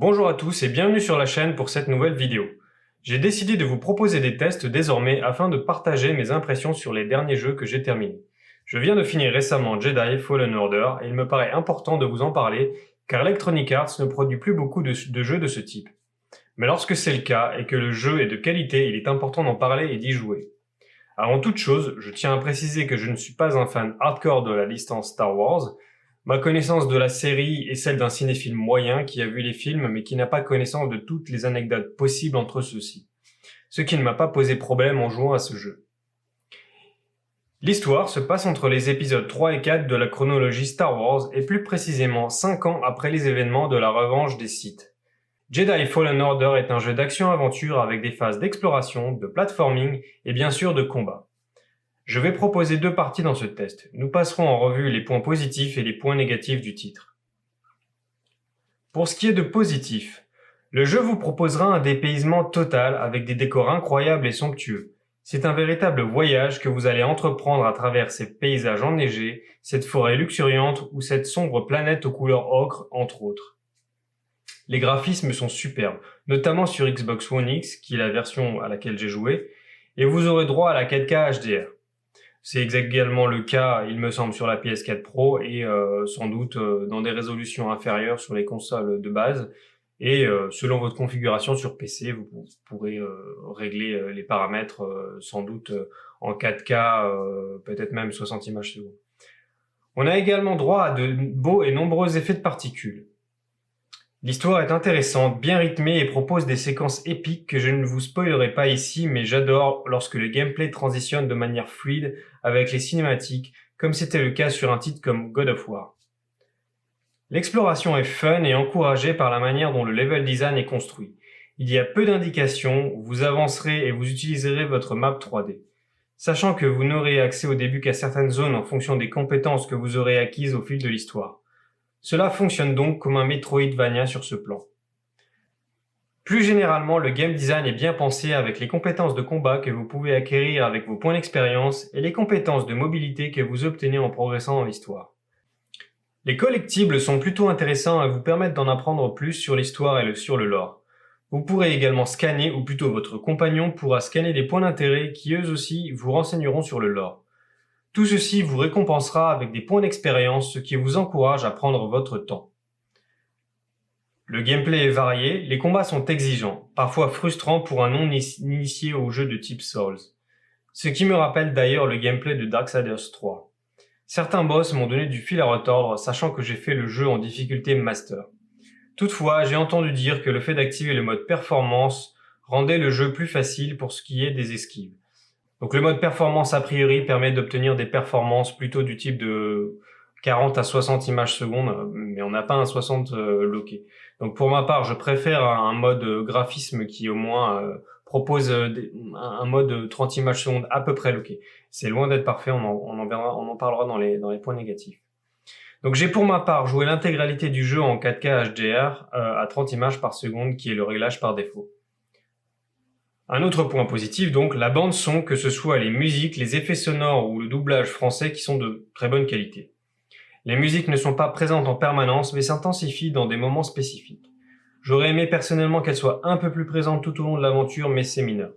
Bonjour à tous et bienvenue sur la chaîne pour cette nouvelle vidéo. J'ai décidé de vous proposer des tests désormais afin de partager mes impressions sur les derniers jeux que j'ai terminés. Je viens de finir récemment Jedi Fallen Order et il me paraît important de vous en parler car Electronic Arts ne produit plus beaucoup de jeux de ce type. Mais lorsque c'est le cas et que le jeu est de qualité, il est important d'en parler et d'y jouer. Avant toute chose, je tiens à préciser que je ne suis pas un fan hardcore de la licence Star Wars. Ma connaissance de la série est celle d'un cinéphile moyen qui a vu les films mais qui n'a pas connaissance de toutes les anecdotes possibles entre ceux-ci. Ce qui ne m'a pas posé problème en jouant à ce jeu. L'histoire se passe entre les épisodes 3 et 4 de la chronologie Star Wars et plus précisément 5 ans après les événements de la revanche des Sith. Jedi Fallen Order est un jeu d'action-aventure avec des phases d'exploration, de platforming et bien sûr de combat. Je vais proposer deux parties dans ce test. Nous passerons en revue les points positifs et les points négatifs du titre. Pour ce qui est de positif, le jeu vous proposera un dépaysement total avec des décors incroyables et somptueux. C'est un véritable voyage que vous allez entreprendre à travers ces paysages enneigés, cette forêt luxuriante ou cette sombre planète aux couleurs ocre, entre autres. Les graphismes sont superbes, notamment sur Xbox One X, qui est la version à laquelle j'ai joué, et vous aurez droit à la 4K HDR. C'est également le cas, il me semble, sur la PS4 Pro et sans doute dans des résolutions inférieures sur les consoles de base. Et selon votre configuration sur PC, vous pourrez régler les paramètres sans doute en 4K, peut-être même 60 images secondes. On a également droit à de beaux et nombreux effets de particules. L'histoire est intéressante, bien rythmée et propose des séquences épiques que je ne vous spoilerai pas ici, mais j'adore lorsque le gameplay transitionne de manière fluide avec les cinématiques, comme c'était le cas sur un titre comme God of War. L'exploration est fun et encouragée par la manière dont le level design est construit. Il y a peu d'indications, vous avancerez et vous utiliserez votre map 3D. Sachant que vous n'aurez accès au début qu'à certaines zones en fonction des compétences que vous aurez acquises au fil de l'histoire. Cela fonctionne donc comme un Metroidvania sur ce plan. Plus généralement, le game design est bien pensé avec les compétences de combat que vous pouvez acquérir avec vos points d'expérience et les compétences de mobilité que vous obtenez en progressant dans l'histoire. Les collectibles sont plutôt intéressants et vous permettent d'en apprendre plus sur l'histoire et sur le lore. Vous pourrez également scanner, ou plutôt votre compagnon pourra scanner des points d'intérêt qui eux aussi vous renseigneront sur le lore. Tout ceci vous récompensera avec des points d'expérience, ce qui vous encourage à prendre votre temps. Le gameplay est varié, les combats sont exigeants, parfois frustrants pour un non-initié au jeu de type Souls. Ce qui me rappelle d'ailleurs le gameplay de Darksiders 3. Certains boss m'ont donné du fil à retordre, sachant que j'ai fait le jeu en difficulté Master. Toutefois, j'ai entendu dire que le fait d'activer le mode performance rendait le jeu plus facile pour ce qui est des esquives. Donc le mode performance a priori permet d'obtenir des performances plutôt du type de 40 à 60 images secondes, mais on n'a pas un 60 loqué. Donc pour ma part, je préfère un mode graphisme qui au moins propose un mode 30 images secondes à peu près loqué. C'est loin d'être parfait, on en parlera dans les points négatifs. Donc j'ai pour ma part joué l'intégralité du jeu en 4K HDR à 30 images par seconde qui est le réglage par défaut. Un autre point positif donc, la bande son, que ce soit les musiques, les effets sonores ou le doublage français qui sont de très bonne qualité. Les musiques ne sont pas présentes en permanence mais s'intensifient dans des moments spécifiques. J'aurais aimé personnellement qu'elles soient un peu plus présentes tout au long de l'aventure mais c'est mineur.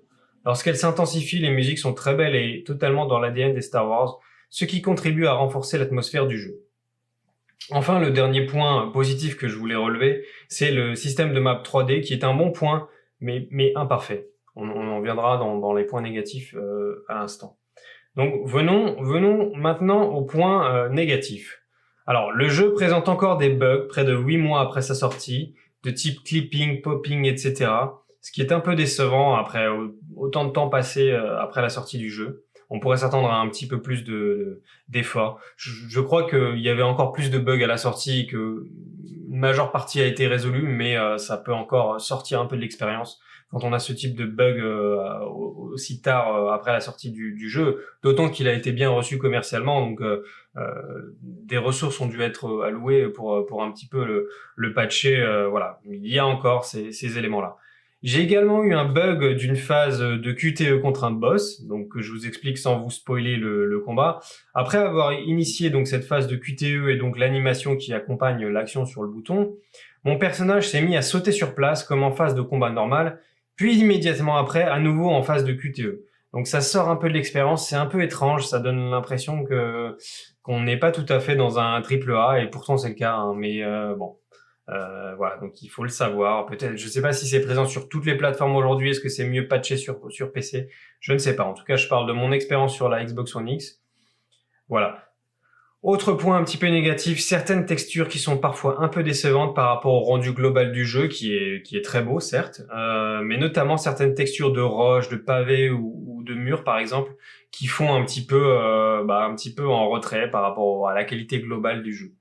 Lorsqu'elles s'intensifient, les musiques sont très belles et totalement dans l'ADN des Star Wars, ce qui contribue à renforcer l'atmosphère du jeu. Enfin, le dernier point positif que je voulais relever, c'est le système de map 3D qui est un bon point mais imparfait. On en viendra dans les points négatifs à l'instant. Donc venons maintenant au point négatif. Alors le jeu présente encore des bugs près de 8 mois après sa sortie, de type clipping, popping, etc. Ce qui est un peu décevant après autant de temps passé après la sortie du jeu. On pourrait s'attendre à un petit peu plus d'efforts. Je crois qu'il y avait encore plus de bugs à la sortie, que une majeure partie a été résolue, mais ça peut encore sortir un peu de l'expérience quand on a ce type de bug aussi tard après la sortie du jeu, d'autant qu'il a été bien reçu commercialement, donc des ressources ont dû être allouées pour un petit peu le patcher, voilà. Il y a encore ces éléments-là. J'ai également eu un bug d'une phase de QTE contre un boss, donc je vous explique sans vous spoiler le combat. Après avoir initié donc cette phase de QTE et donc l'animation qui accompagne l'action sur le bouton, mon personnage s'est mis à sauter sur place comme en phase de combat normal, puis immédiatement après à nouveau en phase de QTE. Donc ça sort un peu de l'expérience, c'est un peu étrange, ça donne l'impression que qu'on n'est pas tout à fait dans un triple A et pourtant c'est le cas, hein, mais bon. Voilà, donc il faut le savoir. Peut-être, je sais pas si c'est présent sur toutes les plateformes aujourd'hui. Est-ce que c'est mieux patché sur PC? Je ne sais pas. En tout cas, je parle de mon expérience sur la Xbox One X. Voilà. Autre point un petit peu négatif, certaines textures qui sont parfois un peu décevantes par rapport au rendu global du jeu, qui est très beau, certes, mais notamment certaines textures de roches, de pavés ou de murs, par exemple, qui font un petit peu en retrait par rapport à la qualité globale du jeu.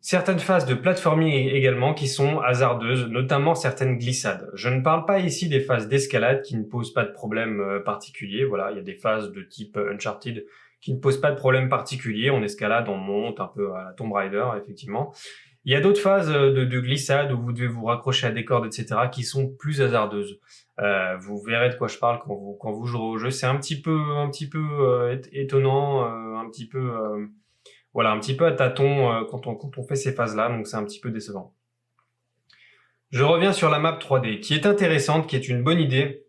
Certaines phases de platforming également qui sont hasardeuses, notamment certaines glissades. Je ne parle pas ici des phases d'escalade qui ne posent pas de problème particulier. Voilà, il y a des phases de type Uncharted qui ne posent pas de problème particulier. On escalade, on monte un peu à la Tomb Raider, effectivement. Il y a d'autres phases de glissade où vous devez vous raccrocher à des cordes, etc., qui sont plus hasardeuses. Vous verrez de quoi je parle quand vous jouerez au jeu. C'est un petit peu étonnant, voilà, un petit peu à tâtons quand on fait ces phases-là, donc c'est un petit peu décevant. Je reviens sur la map 3D, qui est intéressante, qui est une bonne idée,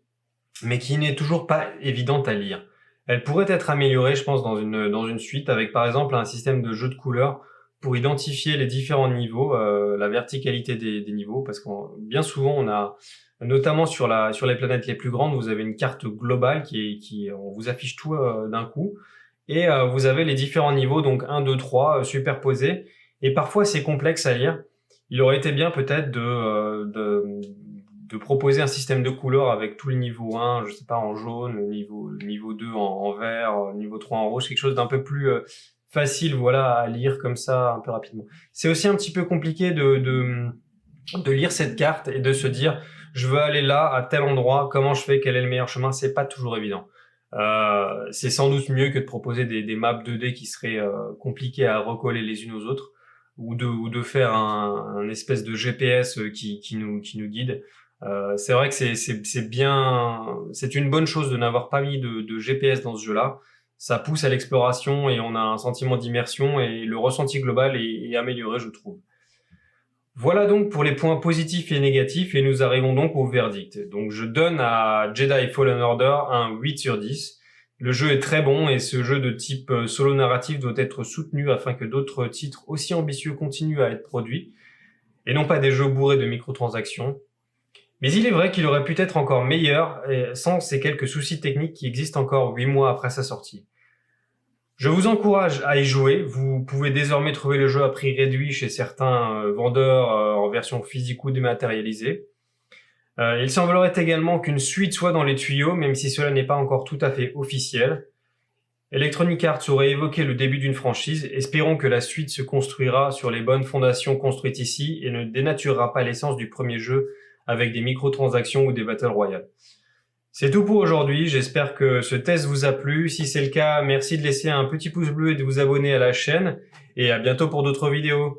mais qui n'est toujours pas évidente à lire. Elle pourrait être améliorée, je pense, dans une suite, avec par exemple un système de jeu de couleurs pour identifier les différents niveaux, la verticalité des niveaux, parce que bien souvent on a, notamment sur les planètes les plus grandes, vous avez une carte globale on vous affiche tout d'un coup. Et vous avez les différents niveaux, donc 1, 2, 3, superposés. Et parfois, c'est complexe à lire. Il aurait été bien peut-être de proposer un système de couleurs avec tous les niveaux 1, je sais pas, en jaune, niveau 2 en vert, niveau 3 en rouge, quelque chose d'un peu plus facile, voilà, à lire comme ça un peu rapidement. C'est aussi un petit peu compliqué de lire cette carte et de se dire, je veux aller là, à tel endroit, comment je fais, quel est le meilleur chemin, c'est pas toujours évident. C'est sans doute mieux que de proposer des maps 2D qui seraient compliquées à recoller les unes aux autres, ou de faire un espèce de GPS qui nous guide. C'est vrai que c'est une bonne chose de n'avoir pas mis de GPS dans ce jeu-là. Ça pousse à l'exploration et on a un sentiment d'immersion et le ressenti global est amélioré, je trouve. Voilà donc pour les points positifs et négatifs et nous arrivons donc au verdict. Donc je donne à Jedi Fallen Order un 8 sur 10. Le jeu est très bon et ce jeu de type solo narratif doit être soutenu afin que d'autres titres aussi ambitieux continuent à être produits et non pas des jeux bourrés de microtransactions. Mais il est vrai qu'il aurait pu être encore meilleur sans ces quelques soucis techniques qui existent encore 8 mois après sa sortie. Je vous encourage à y jouer. Vous pouvez désormais trouver le jeu à prix réduit chez certains vendeurs en version physique ou dématérialisée. Il semblerait également qu'une suite soit dans les tuyaux, même si cela n'est pas encore tout à fait officiel. Electronic Arts aurait évoqué le début d'une franchise. Espérons que la suite se construira sur les bonnes fondations construites ici et ne dénaturera pas l'essence du premier jeu avec des microtransactions ou des Battle Royale. C'est tout pour aujourd'hui, j'espère que ce test vous a plu. Si c'est le cas, merci de laisser un petit pouce bleu et de vous abonner à la chaîne. Et à bientôt pour d'autres vidéos.